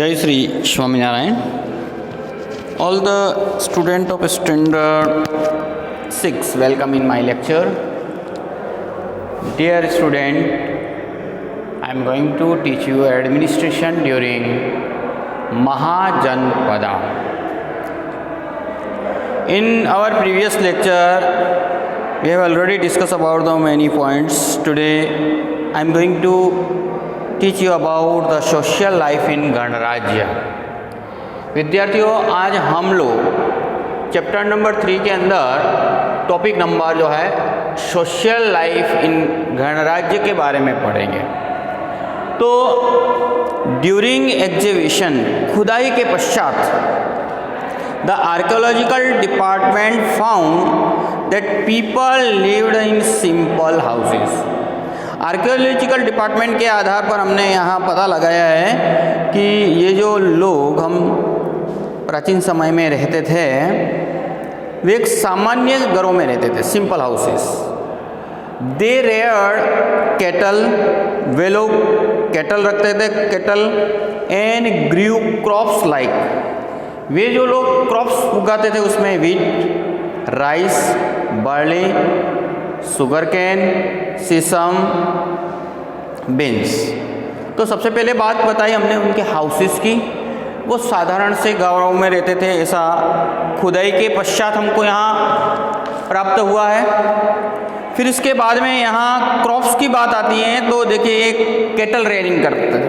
Jai Sri Swaminarayan. All the student of standard 6 welcome in my lecture. Dear student, I am going to teach you administration during Mahajanpada. In our previous lecture, we have already discussed about the many points. Today, I am going to teach you about the social life in गणराज्य. विद्यार्थियों, आज हम लोग chapter number 3 के अंदर topic number जो है social life in गणराज्य के बारे में पढ़ेंगे. तो ड्यूरिंग एग्जीबिशन, खुदाई के पश्चात, the archaeological department found that people lived in simple houses. Archaeological department के आधार पर हमने यहाँ पता लगाया है कि ये जो लोग हम प्राचीन समय में रहते थे वे एक सामान्य घरों में रहते थे, simple houses. They reared cattle, वे लोग कैटल रखते थे, cattle and grew crops like, वे जो लोग क्रॉप्स उगाते थे उसमें wheat, rice, barley, sugar cane, sesame, beans. तो सबसे पहले बात बताई हमने उनके हाउसेस की. वो साधारण से गाँवों में रहते थे, ऐसा खुदाई के पश्चात हमको यहाँ प्राप्त हुआ है. फिर इसके बाद में यहाँ क्रॉप्स की बात आती है तो देखिए एक कैटल रेयरिंग करते थे.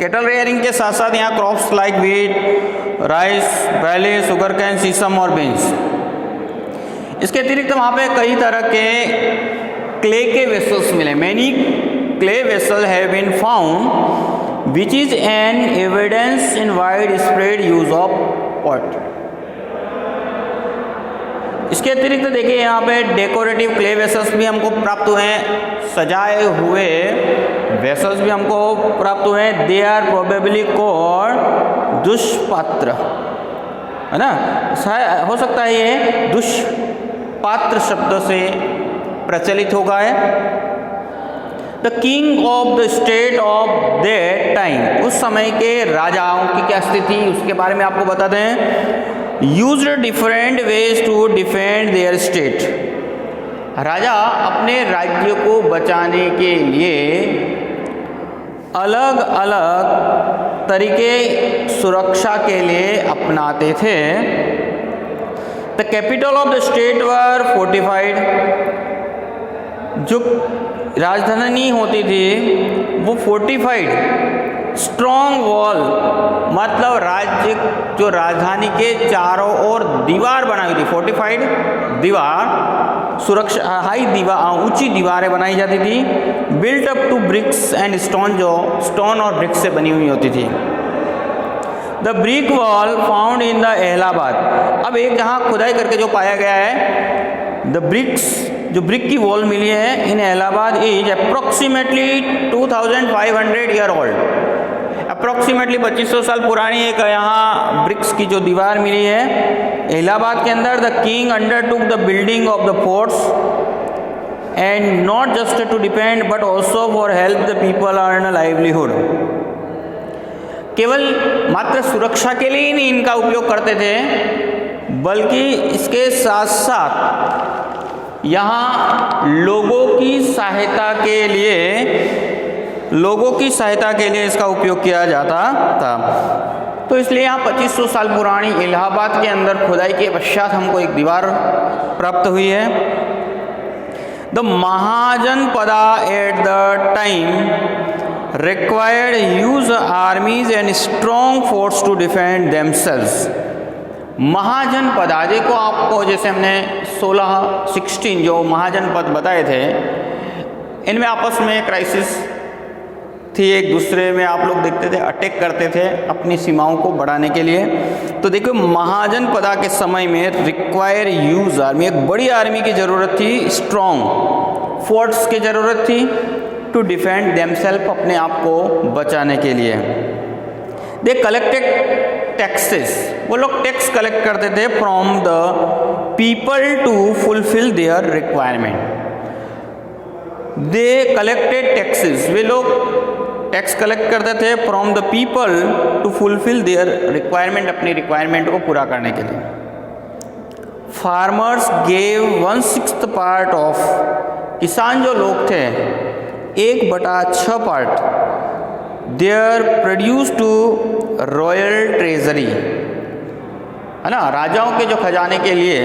कैटल रेयरिंग के साथ साथ यहाँ crops like wheat, rice, barley, sugar cane, sesame और बीन्स. इसके अतिरिक्त वहाँ पे कई तरह के क्ले के वेसल्स मिले. Many clay vessel have been found which is an evidence in wide spread use of pot. इसके अतिरिक्त देखिए यहाँ पे डेकोरेटिव क्ले वेसल्स भी हमको प्राप्त हुए हैं, सजाए हुए वेसल्स भी हमको प्राप्त हुए हैं. दे आर प्रोबेबली कॉल्ड दुष्पात्र, है ना. हो सकता है ये दुष्पात्र शब्द से प्रचलित होगा है. The king of the state of that time, उस समय के राजाओं की क्या स्थिति उसके बारे में आपको बता दें. Used different ways to defend their state. राजा अपने राज्य को बचाने के लिए अलग अलग तरीके सुरक्षा के लिए अपनाते थे. The capital of the state were fortified, जो राजधानी होती थी वो फोर्टिफाइड स्ट्रॉन्ग वॉल, मतलब राज्य जो राजधानी के चारों ओर दीवार बनाई थी. फोर्टिफाइड दीवार, सुरक्षा, हाई दीवार, ऊंची दीवारें बनाई जाती थी. Built up to bricks and stone, जो स्टोन और ब्रिक्स से बनी हुई होती थी. The brick wall found in the Allahabad. अब एक यहाँ खुदाई करके जो पाया गया है, द ब्रिक्स, जो ब्रिक की वॉल मिली है in Allahabad, is approximately 2500 year old. Approximately 2500 साल पुरानी एक यहाँ ब्रिक्स की जो दीवार मिली है इलाहाबाद के अंदर. The king undertook the building of the forts and not just to depend but also for help the people earn livelihood. केवल मात्र सुरक्षा के लिए ही नहीं इनका उपयोग करते थे, बल्कि इसके साथ साथ यहाँ लोगों की सहायता के लिए इसका उपयोग किया जाता था. तो इसलिए यहाँ 2500 साल पुरानी इलाहाबाद के अंदर खुदाई के पश्चात हमको एक दीवार प्राप्त हुई है. The Mahajanapada at the time required use armies and strong force to defend themselves. महाजनपद को आपको जैसे हमने 16 जो महाजनपद बताए थे, इनमें आपस में क्राइसिस थी, एक दूसरे में आप लोग देखते थे अटैक करते थे अपनी सीमाओं को बढ़ाने के लिए. तो देखो महाजनपदा के समय में रिक्वायर यूज आर्मी, एक बड़ी आर्मी की ज़रूरत थी, स्ट्रॉन्ग फोर्स की ज़रूरत थी टू डिफेंड देमसेल्फ, अपने आप को बचाने के लिए. दे कलेक्टेड टैक्सेस, वो लोग टैक्स कलेक्ट करते थे from the people to fulfil their requirement. They collected taxes, वे लोग टैक्स कलेक्ट करते थे from the people to fulfil their requirement, अपनी रिक्वायरमेंट को पूरा करने के लिए। फार्मर्स गेव 1/6 पार्ट ऑफ, किसान जो लोग थे 1/6 part their produce to royal treasury, है ना, राजाओं के जो खजाने के लिए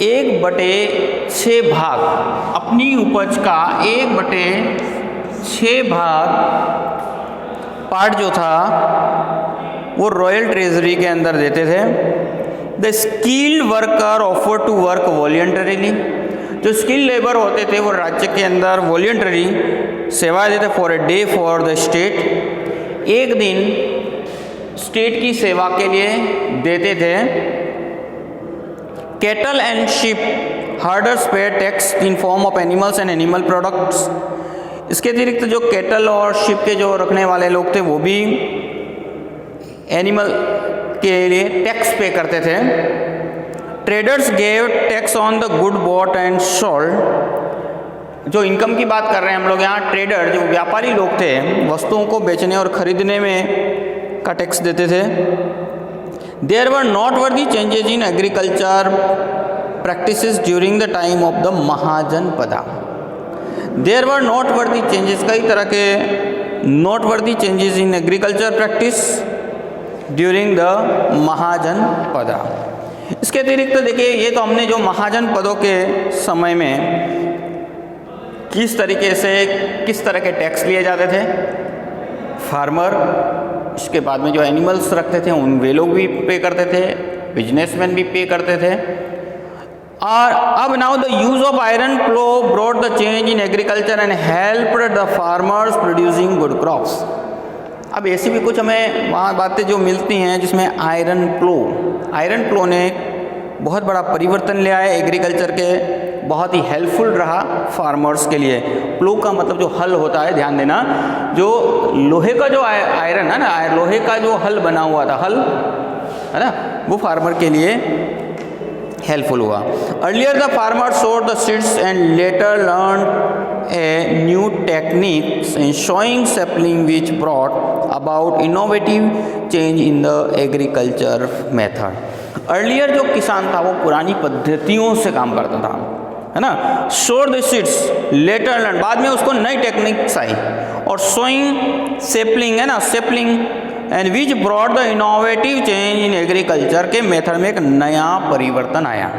1/6 भाग, अपनी उपज का 1/6 भाग पार्ट जो था वो रॉयल ट्रेजरी के अंदर देते थे। The skilled worker offer to work voluntarily, जो स्किल्ड लेबर होते थे वो राज्य के अंदर वॉलंटरी सेवा देते for a day for the state, एक दिन स्टेट की सेवा के लिए देते थे। Cattle and sheep herders pay tax in form of animals and animal products, इसके अतिरिक्त जो कैटल और शिप के जो रखने वाले लोग थे वो भी एनिमल के लिए टैक्स पे करते थे। Traders gave tax on the good bought and sold, जो इनकम की बात कर रहे हैं हम लोग यहाँ, ट्रेडर जो व्यापारी लोग थे वस्तुओं को बेचने और खरीदने में का टैक्स देते थे। There were noteworthy changes in agriculture practices during the time of the Mahajanapada. There were noteworthy changes, कई तरह के noteworthy changes in agriculture practice during the Mahajanapada. इसके अतिरिक्त देखिए, ये तो हमने जो महाजनपदों के समय में किस तरीके से किस तरह के टैक्स लिए जाते थे, फार्मर, इसके बाद में जो एनिमल्स रखते थे उन वे लोग भी पे करते थे, बिजनेसमैन भी पे करते थे। और अब now the use of iron plough brought the change in agriculture and helped the farmers producing good crops. अब ऐसी भी कुछ हमें वहाँ बातें जो मिलती हैं जिसमें आयरन प्लो ने बहुत बड़ा परिवर्तन ले आया एग्रीकल्चर के, बहुत ही हेल्पफुल रहा फार्मर्स के लिए। प्लो का मतलब जो हल होता है, ध्यान देना, जो लोहे का जो आयरन है ना, लोहे का जो हल बना हुआ था, हल है ना, वो फार्मर के लिए हेल्पफुल हुआ। अर्लियर द फार्मर सोड the seeds and later learn a new techniques in showing sapling which brought about innovative change in the agriculture method. Earlier जो किसान था वो पुरानी पद्धतियों से काम करता था, है ना, सोड द सीड्स लेटर लर्न, बाद में उसको नई टेक्निक्स आई, और सोइंग सेपलिंग है ना, sapling and which brought the innovative change in agriculture के मेथड में एक नया परिवर्तन आया।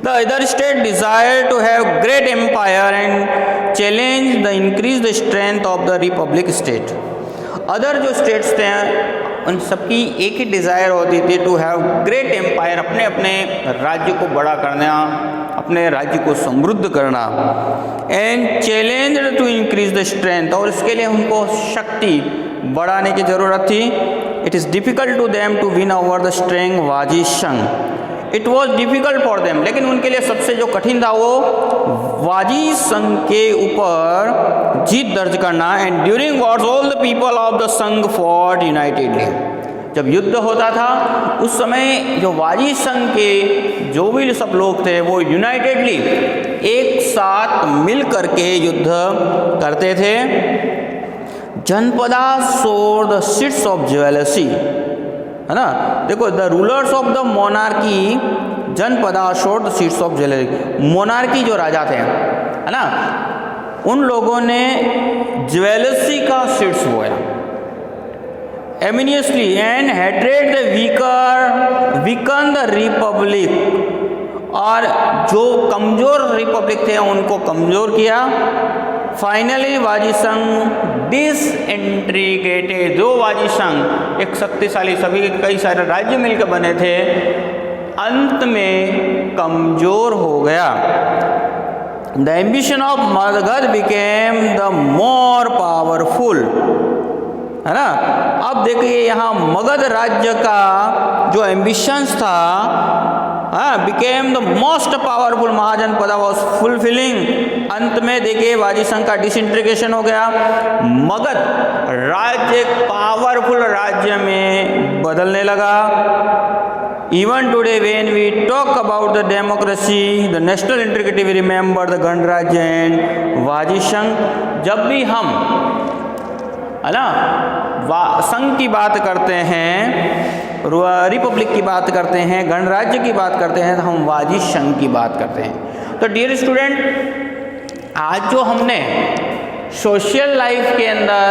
The other state desire to have great empire and challenge the increase the strength of the republic state. Other जो states थे उन सबकी एक ही डिज़ायर होती थी, टू हैव ग्रेट एम्पायर, अपने अपने राज्य को बड़ा करना, अपने राज्य को समृद्ध करना, and challenge to increase the strength, और इसके लिए उनको शक्ति बढ़ाने की ज़रूरत थी। It is difficult to them to win over the strong Vajji संघ, it was difficult for them, लेकिन उनके लिए सबसे जो कठिन था वो वाजी संघ के ऊपर जीत दर्ज करना। And during Wars all the people of the संघ फॉट यूनाइटेडली, जब युद्ध होता था उस समय जो वाजी संघ के जो भी सब लोग थे वो यूनाइटेडली एक साथ मिल करके युद्ध करते थे। जनपदा सोर द सीट्स ऑफ ज्वेलसी, है ना, देखो, the rulers of the monarchy janapada sowed the seeds of jealousy, monarchy जो राजा थे, है ना, उन लोगों ने ज्वेलसी का सीड्स बोया ominously, and hatred the weaken the republic, और जो कमज़ोर रिपब्लिक थे उनको कमज़ोर किया। फाइनली वाजी संघ डिसइंटीग्रेटेड, जो वाजी संघ एक शक्तिशाली, सभी कई सारे राज्य मिलकर बने थे, अंत में कमज़ोर हो गया। The ambition of Magadh became the more powerful, है ना। अब देखिए यहाँ मगध राज्य का जो एम्बिशंस था, became the most powerful, Mahajanapada was fulfilling. अंत में देखिए वाजी संघ का डिसइंटीग्रेशन हो गया, मगध राज्य एक पावरफुल राज्य में बदलने लगा। Even today when we talk about the democracy, the national integrity, we remember the गणराज्य and वाजी संघ। जब भी हम है ना संघ की बात करते हैं, रिपब्लिक की बात करते हैं, गणराज्य की बात करते हैं, तो हम वाजी संघ की बात करते हैं। तो डियर स्टूडेंट, आज जो हमने सोशल लाइफ के अंदर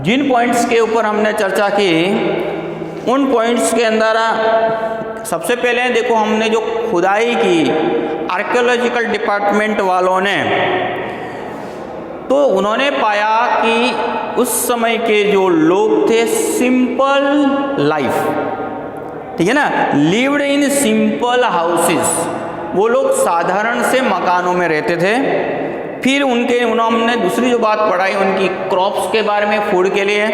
जिन पॉइंट्स के ऊपर हमने चर्चा की, उन पॉइंट्स के अंदर सबसे पहले देखो हमने जो खुदाई की आर्कियोलॉजिकल डिपार्टमेंट वालों ने, तो उन्होंने पाया कि उस समय के जो लोग थे सिंपल लाइफ, ठीक है ना, लिव्ड इन सिंपल हाउसेस, वो लोग साधारण से मकानों में रहते थे। फिर उन्होंने दूसरी जो बात पढ़ाई उनकी क्रॉप्स के बारे में, फूड के लिए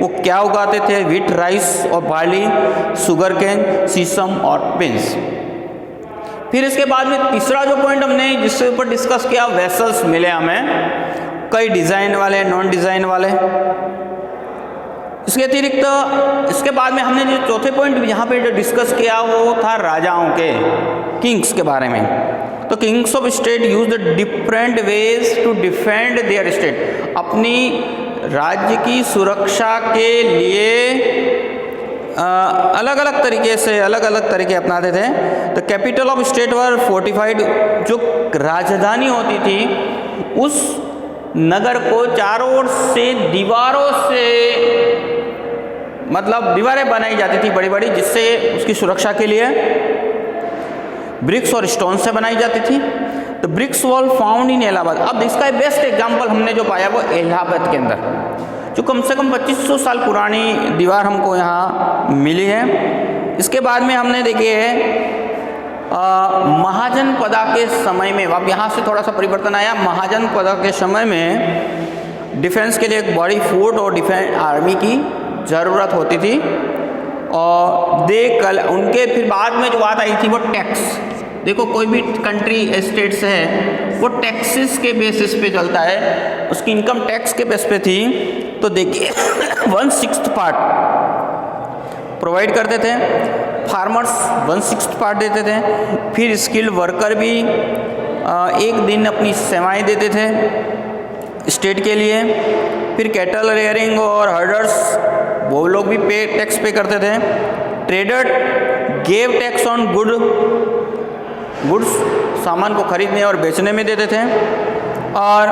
वो क्या उगाते थे, व्हीट, राइस और बार्ली, शुगर केन, सीसम और बीन्स। फिर इसके बाद में तीसरा जो पॉइंट हमने जिसके ऊपर डिस्कस किया, वेसल्स मिले हमें, कई डिज़ाइन वाले, नॉन डिज़ाइन वाले। इसके अतिरिक्त इसके बाद में हमने जो चौथे पॉइंट यहाँ पे जो डिस्कस किया वो था राजाओं के, किंग्स के बारे में। तो kings of state use the different ways to defend their state, अपनी राज्य की सुरक्षा के लिए अलग अलग तरीके से अलग अलग तरीके अपनाते थे। तो capital of state were fortified, जो राजधानी होती थी उस नगर को चारों ओर से दीवारों से, मतलब दीवारें बनाई जाती थी बड़ी बड़ी, जिससे उसकी सुरक्षा के लिए ब्रिक्स और स्टोन से बनाई जाती थी। तो bricks wall found in Allahabad. अब इसका बेस्ट एग्जांपल हमने जो पाया वो इलाहाबाद के अंदर, जो कम से कम 2500 साल पुरानी दीवार हमको यहाँ मिली है। इसके बाद में हमने देखिए महाजनपदा के समय में, अब यहाँ से थोड़ा सा परिवर्तन आया। महाजनपदा के समय में डिफेंस के लिए एक बड़ी फोर्ट और डिफेंस आर्मी की ज़रूरत होती थी, और उनके फिर बाद में जो बात आई थी वो टैक्स। देखो कोई भी कंट्री स्टेट्स है वो टैक्सेस के बेसिस पे चलता है, उसकी इनकम टैक्स के बेस पे थी। तो देखिए 1/6 पार्ट प्रोवाइड करते थे, फार्मर्स 1/6 पार्ट देते थे, फिर स्किल्ड वर्कर भी एक दिन अपनी सेवाएं देते थे स्टेट के लिए, फिर कैटल रेयरिंग और हर्डर्स वो लोग भी टैक्स पे करते थे। Trader gave tax on goods, सामान को खरीदने और बेचने में देते थे। और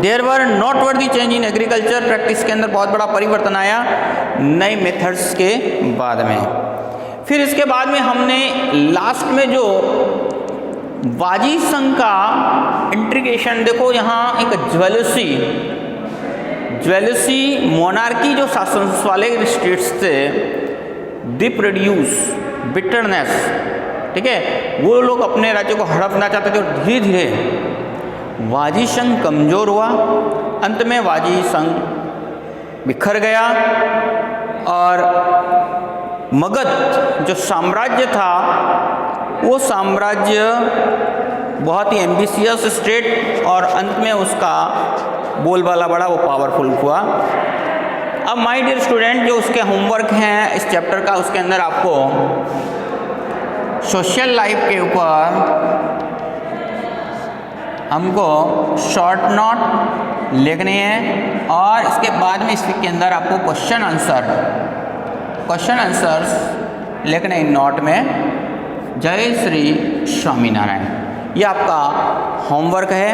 there were noteworthy change in agriculture practice के अंदर बहुत बड़ा परिवर्तन आया नए मेथड्स के बाद में। फिर इसके बाद में हमने लास्ट में जो वाजी संघ का इंट्रीगेशन, देखो यहाँ एक ज्वेलसी मोनार्की जो शासन वाले स्टेट्स थे, दे प्रोड्यूस बिटरनेस, ठीक है, वो लोग अपने राज्य को हड़पना चाहते थे और धीरे धीरे वाजी संघ कमज़ोर हुआ। अंत में वाजी संघ बिखर गया और मगध जो साम्राज्य था वो साम्राज्य बहुत ही एम्बिशियस स्टेट, और अंत में उसका बोलबाला बड़ा, वो पावरफुल हुआ। अब माय डियर स्टूडेंट, जो उसके होमवर्क हैं इस चैप्टर का, उसके अंदर आपको सोशल लाइफ के ऊपर हमको शॉर्ट नोट लिखने हैं, और इसके बाद में इसके अंदर आपको क्वेश्चन आंसर्स लिखने इन नोट में। जय श्री स्वामीनारायण, ये आपका होमवर्क है।